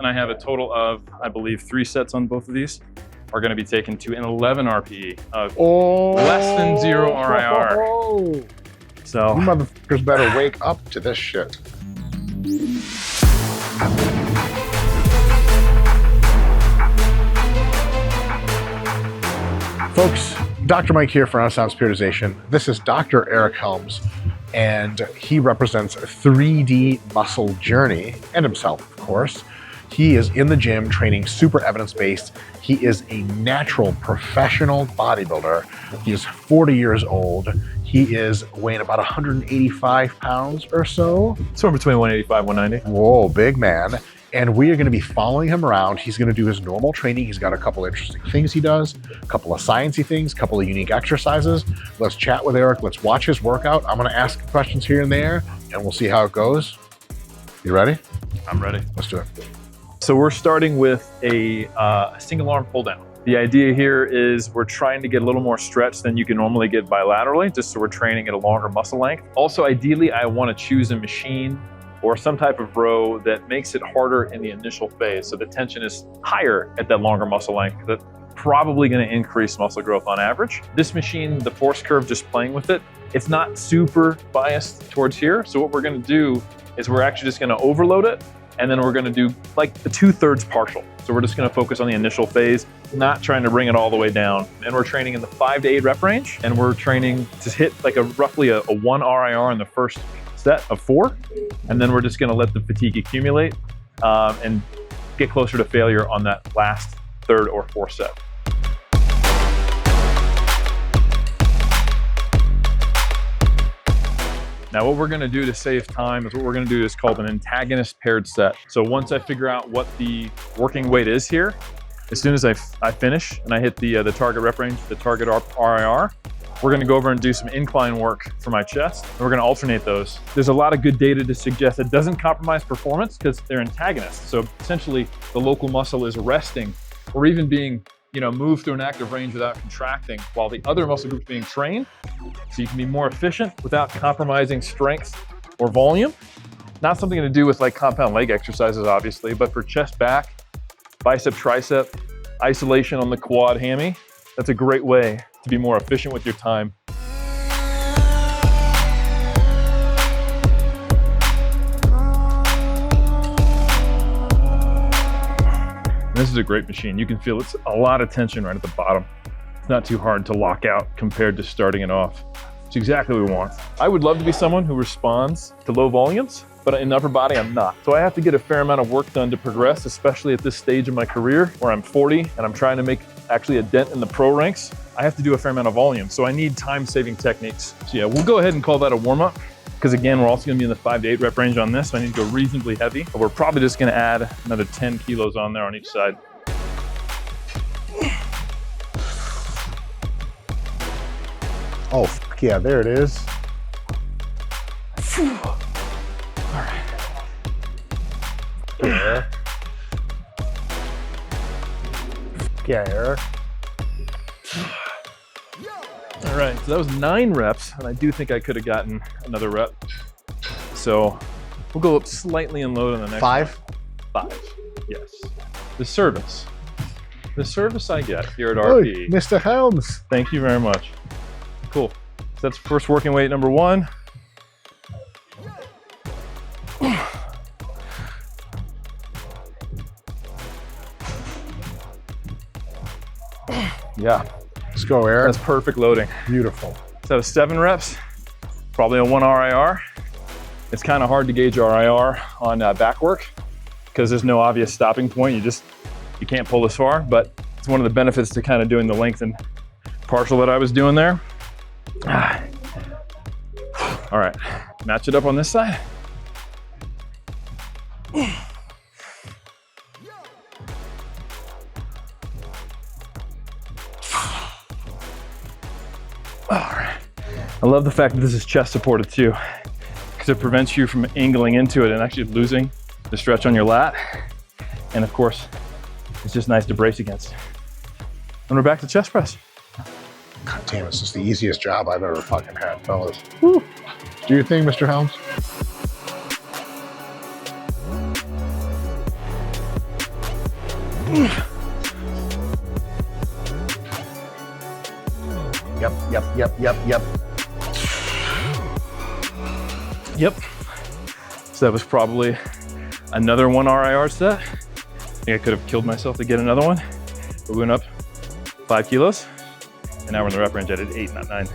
and I have a total of, I believe, 3 sets on both of these, are going to be taken to an 11 RPE of less than 0 RIR. So you motherfuckers better wake up to this shit. Folks, Dr. Mike here for Sound Spiritization. This is Dr. Eric Helms, and he represents 3D Muscle Journey, and himself, of course. He is in the gym training super evidence-based. He is a natural professional bodybuilder. He is 40 years old. He is weighing about 185 pounds or so. Somewhere between 185 and 190. Whoa, big man. And we are going to be following him around. He's going to do his normal training. He's got a couple interesting things he does, a couple of sciencey things, a couple of unique exercises. Let's chat with Eric. Let's watch his workout. I'm going to ask questions here and there, and we'll see how it goes. You ready? I'm ready. Let's do it. So we're starting with a single arm pull down. The idea here is we're trying to get a little more stretch than you can normally get bilaterally, just so we're training at a longer muscle length. Also, ideally, I want to choose a machine or some type of row that makes it harder in the initial phase. So the tension is higher at that longer muscle length. That's probably going to increase muscle growth on average. This machine, the force curve, just playing with it, it's not super biased towards here. So what we're going to do is we're actually just going to overload it. And then we're going to do like the 2/3 partial. So we're just going to focus on the initial phase, not trying to bring it all the way down. And we're training in the 5 to 8 rep range. And we're training to hit like roughly a 1 RIR in the first set of 4. And then we're just going to let the fatigue accumulate and get closer to failure on that last 3rd or 4th set. Now what we're gonna do to save time is what we're gonna do is called an antagonist paired set. So once I figure out what the working weight is here, as soon as I finish and I hit the target rep range, the target RIR, we're gonna go over and do some incline work for my chest, and we're gonna alternate those. There's a lot of good data to suggest it doesn't compromise performance because they're antagonists. So essentially the local muscle is resting or even being move through an active range without contracting while the other muscle group's being trained. So you can be more efficient without compromising strength or volume. Not something to do with like compound leg exercises, obviously, but for chest, back, bicep, tricep, isolation on the quad hammy, that's a great way to be more efficient with your time. This is a great machine. You can feel it's a lot of tension right at the bottom. It's not too hard to lock out compared to starting it off. It's exactly what we want. I would love to be someone who responds to low volumes, but in upper body, I'm not. So I have to get a fair amount of work done to progress, especially at this stage of my career where I'm 40 and I'm trying to make actually a dent in the pro ranks. I have to do a fair amount of volume. So I need time-saving techniques. So yeah, we'll go ahead and call that a warm-up. Because again, we're also gonna be in the 5 to 8 rep range on this, so I need to go reasonably heavy. But we're probably just gonna add another 10 kilos on there on each side. Oh, fuck yeah, there it is. All right. Yeah. Yeah, Eric. All right, so that was 9 reps, and I do think I could have gotten another rep. So we'll go up slightly and load on the next 5? one. 5, yes. The service I get here at RP. Mr. Helms. Thank you very much. Cool. So that's first working weight number 1. Yeah. Let's go, Eric. That's perfect loading. Beautiful. So 7 reps, probably a 1 RIR. It's kind of hard to gauge RIR on back work because there's no obvious stopping point. You can't pull this far, but it's one of the benefits to kind of doing the length and partial that I was doing there. All right, match it up on this side. All right. I love the fact that this is chest supported too, because it prevents you from angling into it and actually losing the stretch on your lat. And of course, it's just nice to brace against. And we're back to chest press. God damn, this is the easiest job I've ever fucking had, fellas. Woo. Do your thing, Mr. Helms. Yep. Yep. So that was probably another 1 RIR set. I think I could have killed myself to get another one. But we went up 5 kilos, and now we're in the rep range. I did 8, not 9.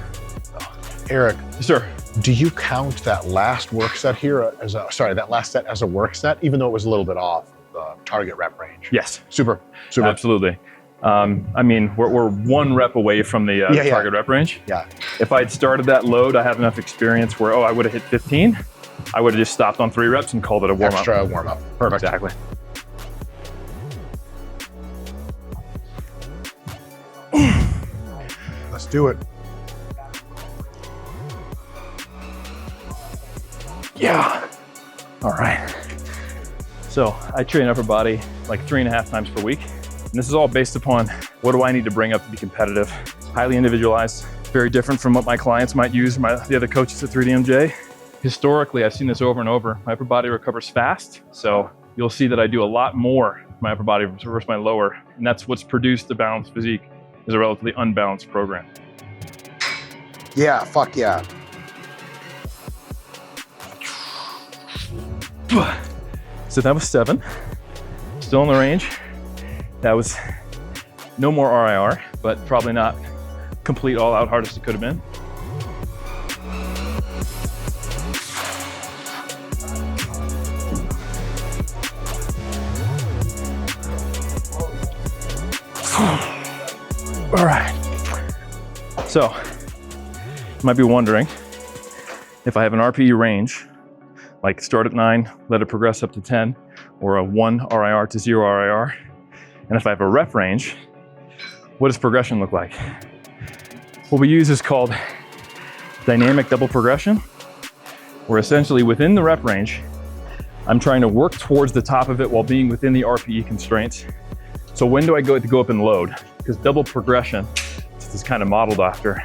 Eric, Sir. do you count that last work set here as a, that last set as a work set, even though it was a little bit off the target rep range? Yes. Super. Absolutely. I mean, we're 1 rep away from the target rep range. Yeah. If I'd started that load, I have enough experience where, I would have hit 15. I would have just stopped on 3 reps and called it a warm-up. Extra warm-up. Perfect. Exactly. Let's do it. Yeah. All right. So I train upper body like 3.5 times per week. And this is all based upon what do I need to bring up to be competitive. Highly individualized, very different from what my clients might use, the other coaches at 3DMJ. Historically, I've seen this over and over. My upper body recovers fast. So you'll see that I do a lot more my upper body versus my lower. And that's what's produced the balanced physique, is a relatively unbalanced program. Yeah, fuck yeah. So that was 7, still in the range. That was no more RIR, but probably not complete all out hardest it could have been. All right. So you might be wondering if I have an RPE range, like start at 9, let it progress up to 10, or a 1 RIR to 0 RIR. And if I have a rep range, what does progression look like? What we use is called dynamic double progression, where essentially within the rep range, I'm trying to work towards the top of it while being within the RPE constraints. So when do I go up and load? Because double progression, this is kind of modeled after,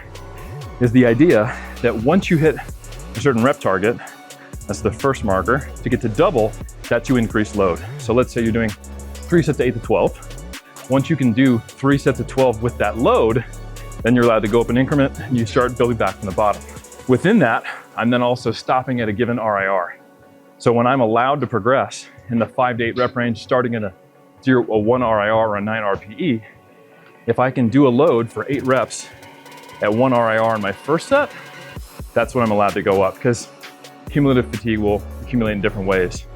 is the idea that once you hit a certain rep target, that's the first marker, to get to double, that's you increase load. So let's say you're doing 3 sets of 8 to 12. Once you can do 3 sets of 12 with that load, then you're allowed to go up an increment and you start building back from the bottom. Within that, I'm then also stopping at a given RIR. So when I'm allowed to progress in the 5 to 8 rep range, starting in a 1 RIR or a 9 RPE, if I can do a load for 8 reps at 1 RIR in my first set, that's when I'm allowed to go up, because cumulative fatigue will accumulate in different ways.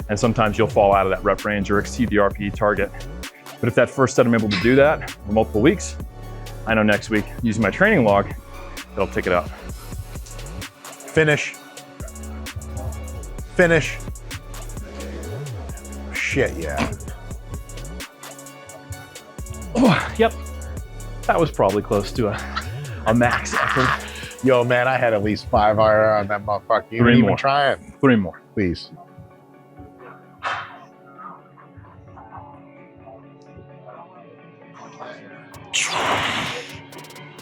And sometimes you'll fall out of that rep range or exceed the RPE target. But if that first set I'm able to do that for multiple weeks, I know next week, using my training log, it'll tick it up. Finish. Finish. Shit, yeah. Oh, yep. That was probably close to a max effort. Yo, man, I had at least 5 IR on that motherfucker. You didn't even try it. 3 more. Please.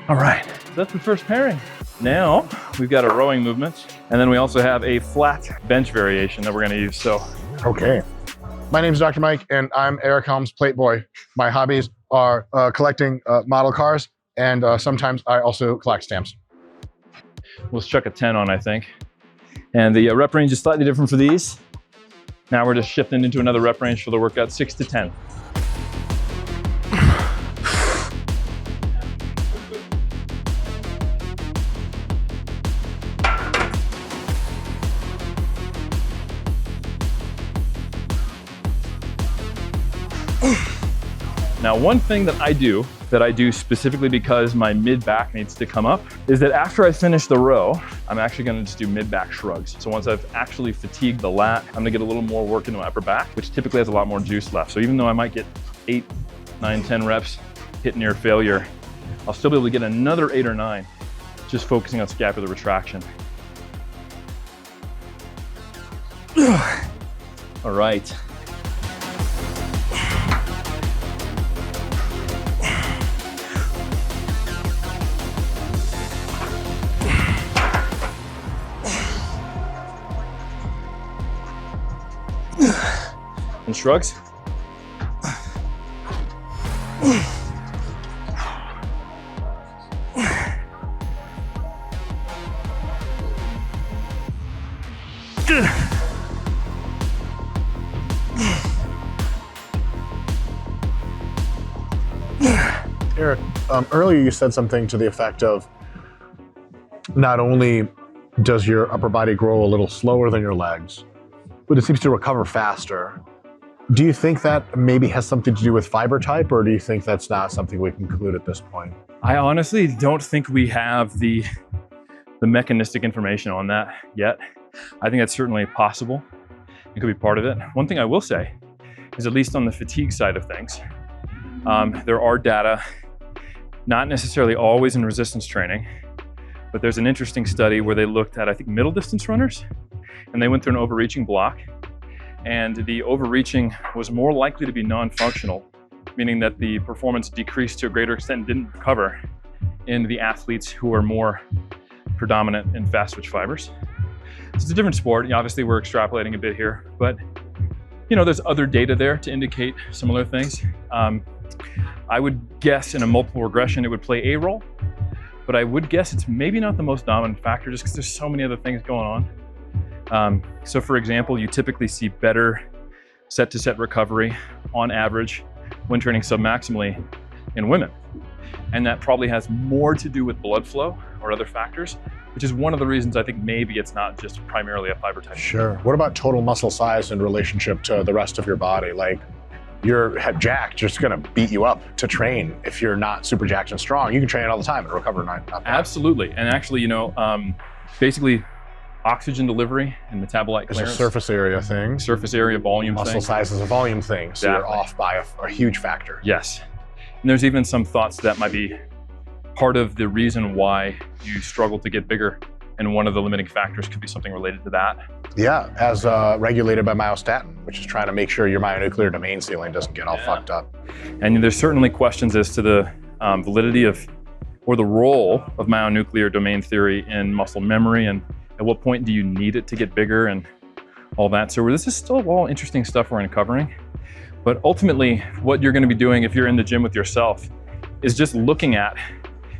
All right, that's the first pairing. Now we've got a rowing movement, and then we also have a flat bench variation that we're gonna use, so. Okay. My name is Dr. Mike, and I'm Eric Helms, Plate Boy. My hobbies are collecting model cars, and sometimes I also collect stamps. Let's chuck a 10 on, I think. And the rep range is slightly different for these. Now we're just shifting into another rep range for the workout, 6 to 10. Now, one thing that I do specifically because my mid-back needs to come up, is that after I finish the row, I'm actually gonna just do mid-back shrugs. So once I've actually fatigued the lat, I'm gonna get a little more work into my upper back, which typically has a lot more juice left. So even though I might get 8, 9, 10 reps, hit near failure, I'll still be able to get another 8 or 9, just focusing on scapular retraction. All right. And shrugs. Eric, earlier you said something to the effect of not only does your upper body grow a little slower than your legs, but it seems to recover faster. Do you think that maybe has something to do with fiber type, or do you think that's not something we can conclude at this point? I honestly don't think we have the mechanistic information on that yet. I think that's certainly possible. It could be part of it. One thing I will say is, at least on the fatigue side of things, there are data, not necessarily always in resistance training, but there's an interesting study where they looked at, I think, middle distance runners, and they went through an overreaching block, and the overreaching was more likely to be non-functional, meaning that the performance decreased to a greater extent and didn't recover in the athletes who are more predominant in fast twitch fibers. So it's a different sport. Obviously, we're extrapolating a bit here, but there's other data there to indicate similar things. I would guess in a multiple regression, it would play a role, but I would guess it's maybe not the most dominant factor just because there's so many other things going on. So for example, you typically see better set-to-set recovery on average when training submaximally in women. And that probably has more to do with blood flow or other factors, which is one of the reasons I think maybe it's not just primarily a fiber type. Sure. What about total muscle size in relationship to the rest of your body? Like, you're jacked, just gonna beat you up to train. If you're not super jacked and strong, you can train all the time and recover not bad. Absolutely. And actually, basically oxygen delivery and metabolite clearance. It's a surface area thing. Surface area volume thing. Muscle size is a volume thing, so you're off by a huge factor. Yes. And there's even some thoughts that might be part of the reason why you struggle to get bigger. And one of the limiting factors could be something related to that. Yeah, as regulated by myostatin, which is trying to make sure your myonuclear domain ceiling doesn't get all fucked up. And there's certainly questions as to the validity of, or the role of myonuclear domain theory in muscle memory, and at what point do you need it to get bigger and all that. So this is still all interesting stuff we're uncovering. But ultimately, what you're gonna be doing if you're in the gym with yourself is just looking at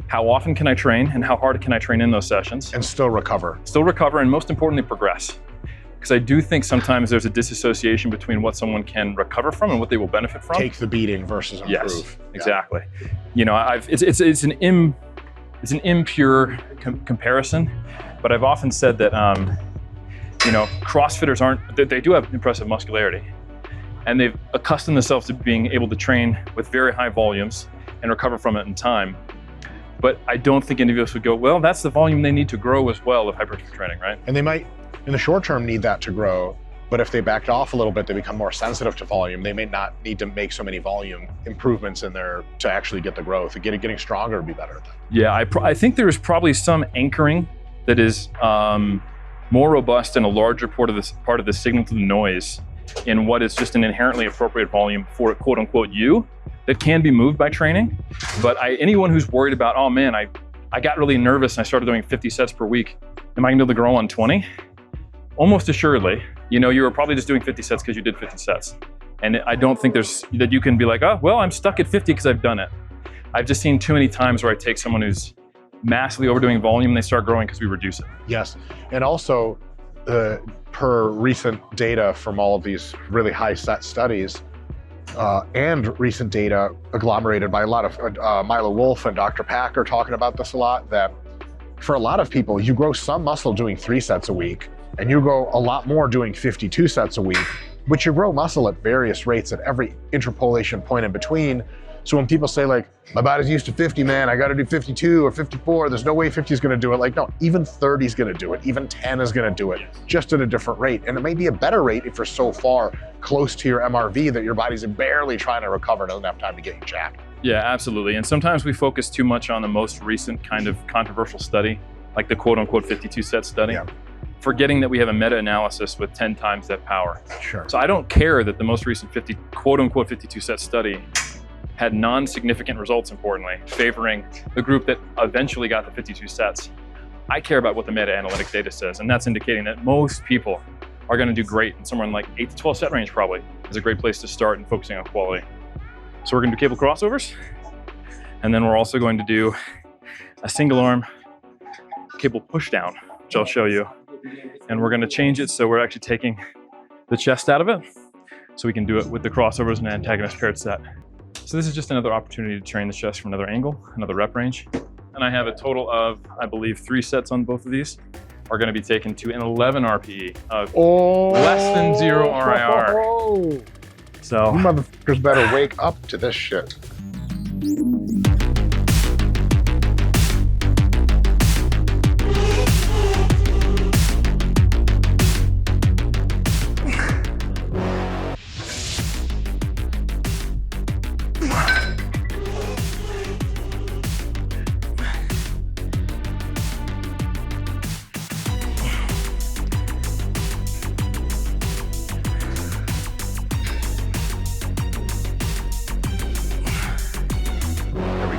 how often can I train and how hard can I train in those sessions. And still recover. Still recover, and most importantly, progress. Because I do think sometimes there's a disassociation between what someone can recover from and what they will benefit from. Take the beating versus improve. Yes, exactly. It's an impure comparison, but I've often said that CrossFitters they do have impressive muscularity, and they've accustomed themselves to being able to train with very high volumes and recover from it in time. But I don't think any of us would go, well, that's the volume they need to grow as well of hypertrophy training, right? And they might, in the short term, need that to grow. But if they backed off a little bit, they become more sensitive to volume. They may not need to make so many volume improvements in there to actually get the growth. Getting stronger would be better. Yeah, I think there is probably some anchoring that is more robust and a larger part of the signal to the noise in what is just an inherently appropriate volume for quote unquote you that can be moved by training. But anyone who's worried about, oh man, I got really nervous and I started doing 50 sets per week, am I gonna be able to grow on 20? Almost assuredly, you were probably just doing 50 sets because you did 50 sets. And I don't think that you can be like, oh, well, I'm stuck at 50 because I've done it. I've just seen too many times where I take someone who's massively overdoing volume and they start growing because we reduce it. Yes, and also per recent data from all of these really high set studies, and recent data agglomerated by a lot of Milo Wolf and Dr. Pack are talking about this a lot, that for a lot of people, you grow some muscle doing 3 sets a week, and you grow a lot more doing 52 sets a week, but you grow muscle at various rates at every interpolation point in between. So when people say like, my body's used to 50, man, I gotta do 52 or 54, there's no way 50 is gonna do it. Like, no, even 30 is gonna do it, even 10 is gonna do it, just at a different rate. And it may be a better rate if you're so far close to your MRV that your body's barely trying to recover and doesn't have time to get you jacked. Yeah, absolutely. And sometimes we focus too much on the most recent kind of controversial study, like the quote unquote 52 set study, forgetting that we have a meta-analysis with 10 times that power. Sure. So I don't care that the most recent quote unquote 52 set study had non-significant results, importantly, favoring the group that eventually got the 52 sets. I care about what the meta-analytic data says, and that's indicating that most people are gonna do great in somewhere in like 8 to 12 set range probably is a great place to start in focusing on quality. So we're gonna do cable crossovers, and then we're also going to do a single arm cable pushdown, which I'll show you. And we're gonna change it so we're actually taking the chest out of it, so we can do it with the crossovers and antagonist paired set. So this is just another opportunity to train the chest from another angle, another rep range. And I have a total of, I believe, 3 sets on both of these are gonna be taken to an 11 RPE of less than 0 RIR. So you motherfuckers better wake up to this shit.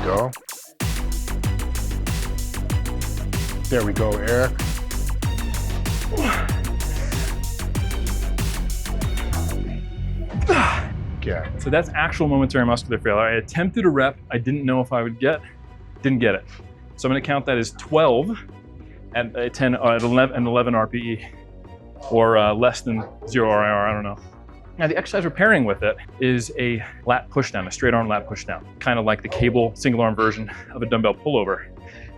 Go. There we go, Eric. Yeah. So that's actual momentary muscular failure. I attempted a rep, I didn't know if I would didn't get it. So I'm gonna count that as 12 at 11 RPE, or less than 0 RIR, I don't know. Now the exercise we're pairing with it is a lat pushdown, a straight arm lat pushdown, kind of like the cable single arm version of a dumbbell pullover,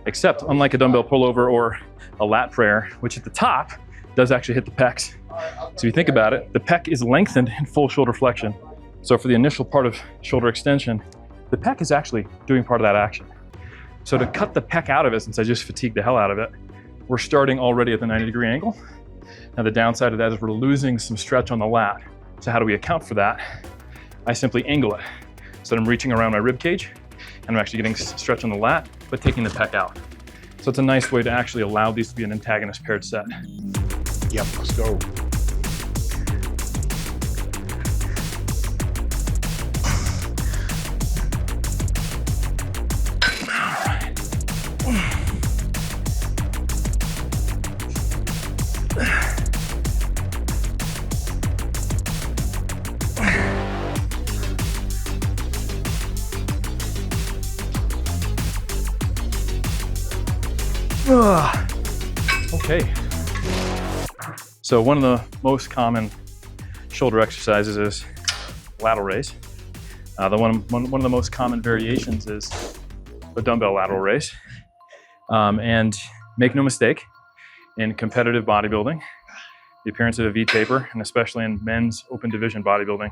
except unlike a dumbbell pullover or a lat prayer, which at the top does actually hit the pecs. So if you think about it, the pec is lengthened in full shoulder flexion. So for the initial part of shoulder extension, the pec is actually doing part of that action. So to cut the pec out of it, since I just fatigued the hell out of it, we're starting already at the 90-degree angle. Now the downside of that is we're losing some stretch on the lat. So how do we account for that? I simply angle it. So I'm reaching around my rib cage and I'm actually getting stretch on the lat, but taking the pec out. So it's a nice way to actually allow these to be an antagonist paired set. Yep, let's go. Okay. So one of the most common shoulder exercises is lateral raise. One of the most common variations is the dumbbell lateral raise. And make no mistake, in competitive bodybuilding, the appearance of a V-taper, and especially in men's open division bodybuilding,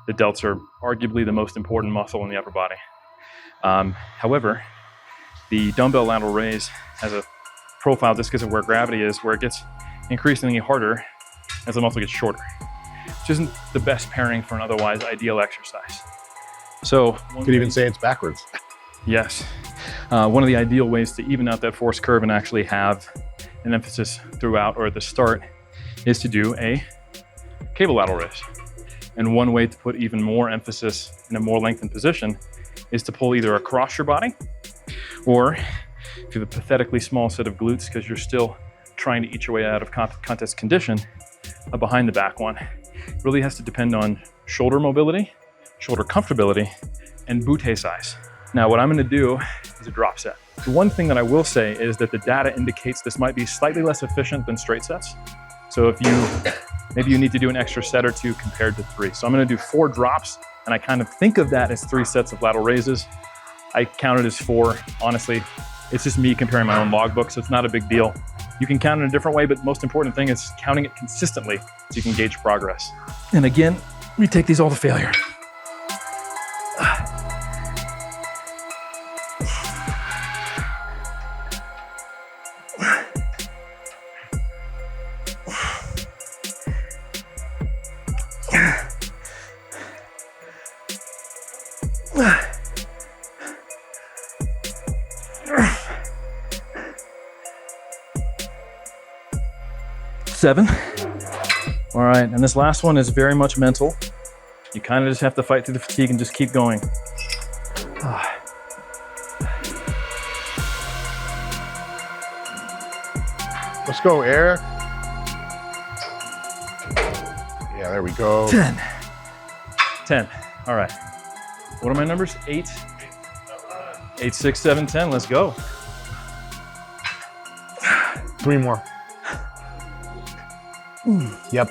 the delts are arguably the most important muscle in the upper body. However, the dumbbell lateral raise has a profile just because of where gravity is, where it gets increasingly harder as the muscle gets shorter, which isn't the best pairing for an otherwise ideal exercise. So you could even say it's backwards. Yes. One of the ideal ways to even out that force curve and actually have an emphasis throughout or at the start is to do a cable lateral raise. And one way to put even more emphasis in a more lengthened position is to pull either across your body, or if you have a pathetically small set of glutes because you're still trying to eat your way out of contest condition, a behind the back one. It really has to depend on shoulder mobility, shoulder comfortability, and bootay size. Now what I'm gonna do is a drop set. The one thing that I will say is that the data indicates this might be slightly less efficient than straight sets. So if maybe you need to do an extra set or 2 compared to 3. So I'm gonna do 4 drops, and I kind of think of that as 3 sets of lateral raises. I count it as 4, honestly. It's just me comparing my own logbook, so it's not a big deal. You can count it a different way, but the most important thing is counting it consistently so you can gauge progress. And again, we take these all to failure. Seven. All right, and this last one is very much mental. You kind of just have to fight through the fatigue and just keep going. Let's go, Eric. Yeah, there we go. 10. 10, all right. What are my numbers? 8, 8, 6, 7, 10. Let's go. 3 more. Yep.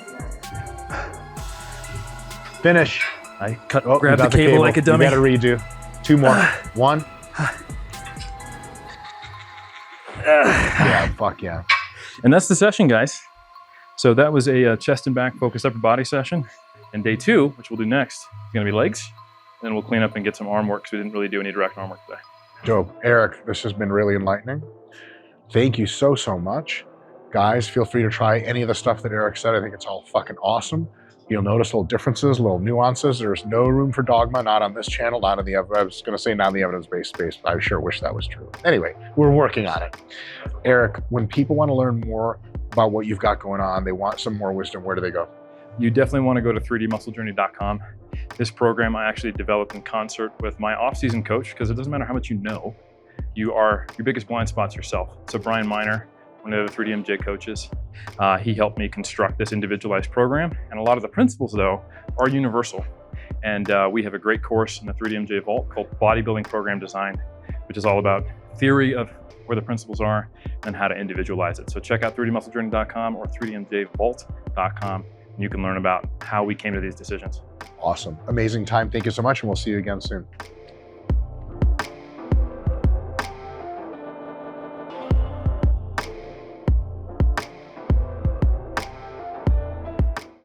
Finish. I Oh, grab you the got cable like a dummy. You gotta redo. 2 more. 1. Yeah, fuck yeah. And that's the session, guys. So that was a chest and back focused upper body session. And day 2, which we'll do next, is gonna be legs. And then we'll clean up and get some arm work, because we didn't really do any direct arm work today. Dope. Eric, this has been really enlightening. Thank you so much. Guys, feel free to try any of the stuff that Eric said. I think it's all fucking awesome. You'll notice little differences, little nuances. There's no room for dogma, not on this channel, not on the, I was gonna say not on the evidence-based space, but I sure wish that was true. Anyway, we're working on it. Eric, when people wanna learn more about what you've got going on, they want some more wisdom, where do they go? You definitely want to go to 3dmusclejourney.com. This program I actually developed in concert with my off-season coach, because it doesn't matter how much you know, your biggest blind spot's yourself. So Brian Miner, one of the 3DMJ coaches, he helped me construct this individualized program. And a lot of the principles, though, are universal. And we have a great course in the 3DMJ Vault called Bodybuilding Program Design, which is all about theory of where the principles are and how to individualize it. So check out 3dmusclejourney.com or 3dmjvault.com. And you can learn about how we came to these decisions. Awesome. Amazing time. Thank you so much, and we'll see you again soon.